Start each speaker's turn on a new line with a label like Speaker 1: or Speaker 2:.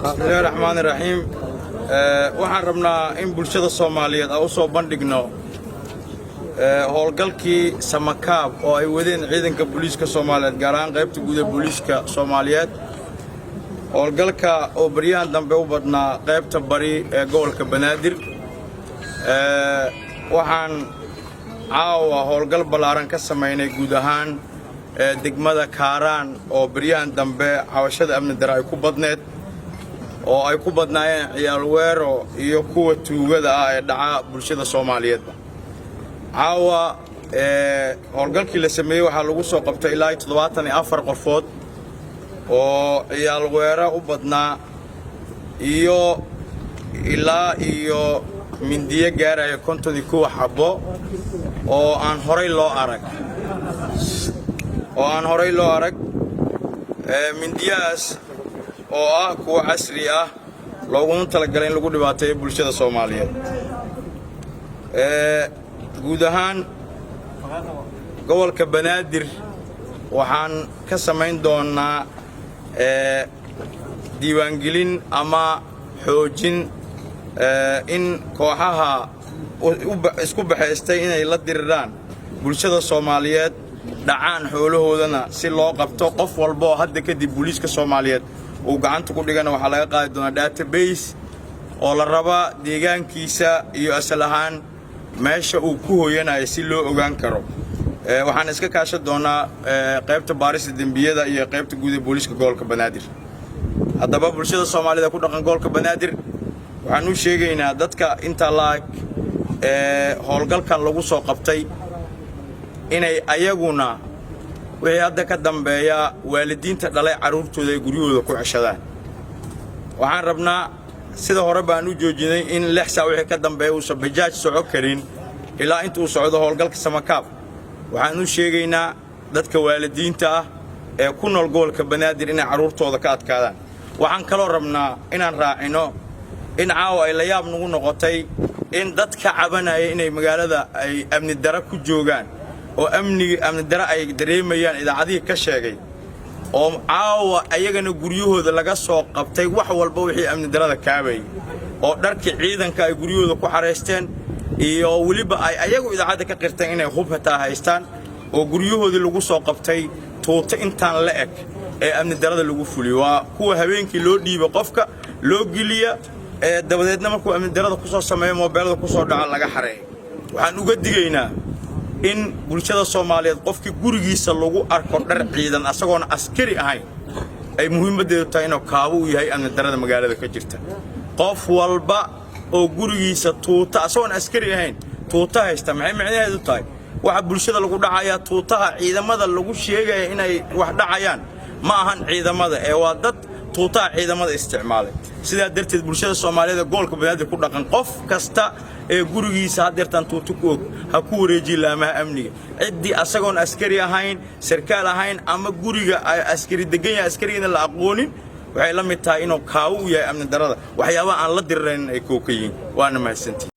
Speaker 1: بسم الله الرحمن الرحيم waxaan rabnaa in bulshada Soomaaliyeed ay u soo bandhigno howlgalkii samakaab oo ay wadeen ciidanka booliiska Soomaaliyeed gaar ahaan qaybta guud ee booliiska Soomaaliyeed howlgalka oo baryahan dambe u badnaa qaybta bari ee gobolka Banaadir waxaan caawa howlgal balaaran ka sameynay guud ahaan degmada Kaaraan oo baryahan dambe xawashada amni darro ay ku badneed oo ay ku badnaayeen ciyaal weero iyo kuwa tuugada ah ee dhaca bulshada Soomaaliyeed caawa howlgalkii la sameeyay waxa lagu soo qabtay ilaa 74 qofood oo ciyaal weero u badnaa iyo ilaa iyo mindiye gaaraya 52 xabo oo aan horay loo arag mindiyaas oo ah kuwa casri ah loogu talagalay in lagu dhibaateeyo bulshada Soomaaliyeed guud ahaan gobolka Banaadir waxaan ka sameyn doonaa diiwaangelin ama xoojin in kooxaha isku baxaystay inay la diriraan bulshada Soomaaliyeed dhacaan xoolahoodana si loo qabto qof walba oo hadda kadib booliiska Soomaaliyeed uu gacanta ku dhigana waxa laga qaadi doonaa database oo la raba deegaankiisa iyo asal ahaan meesha uu ku hooyanayo si loo ogaan karo waxaan iska kaashan doonaa qaybta baarista dambiyada iyo qaybta guud ee booliiska gobolka Banaadir haddaba bulshada Soomaaliyeed ku dhaqan gobolka Banaadir waxaan u sheegaynaa dadka inta laag howlgalkan lagu soo qabtay inay ayaguna wixii hadda ka dambeeya waalidiinta dhalay caruurtooda ay guryahooda ku ceshadaan waxaan rabnaa sida hore baan u joojinay in 6 saac wixii ka dambeeya uu sabajaaj soo karin ilaa inta uu socdo howlgalka samakaab waxaan u sheegaynaa dadka waalidiinta ah ee ku nool gobolka Banaadir inay caruurtooda ka adkaadaan waxaan kaloo rabnaa inaan raacino in caawa ay la yaab nagu noqotay in dadka cabanaya inay magaalada ay amni darro ku joogaan oo amni darro ay dareemayaan idaacadii ka sheegay oo caawa ayagana guryahooda laga soo qabtay wax walba wixii amni darrada kaabay oo dharkii ciidanka ay guryahooda ku xareysteen iyo waliba ay ayagu idaacada ka qirteen inay hub hataa haystaan oo guryahoodii lagu soo qabtay tuuta intaan la eg ee amni darrada lagu fuliyo waa kuwa habeenkii loo dhiibo qofka loo giliya dabadeedna markuu amni darrada ku soo sameeyo mobilada ku soo dhaca laga xareeyo waxaan uga digaynaa in bulshada Soomaaliyeed qofkii gurigiisa lagu arko dhar ciidan asagoon askari ahayn ay muhiimadeedu tahay inuu kaabo u yahay amni darrada magaalada ka jirta qof walba oo gurigiisa tuuta asagoon askari ahayn tuuta haysta maxay macnaheedu tahay waxa bulshada lagu dhacaya tuutaha ciidamada lagu sheegay inay wax dhacayaan ma ahan ciidamada ee waa dad tuutaha ciidamada isticmaalay sidaa darteed bulshada Soomaaliyeed gobolka Banaadir ku dhaqan qof kasta ee gurigiisa hadeertan tuuto ku og ha ku wareejiyo laamaha amniga cidii asagoon askari ahayn sarkaal ahayn ama guriga ay askari degan yahay askariina la aqoonin waxay la mid tahay inuu kaawo u yahay amni darrada waxyaabaha aan la dirirayn ay kookayin waana mahadsantii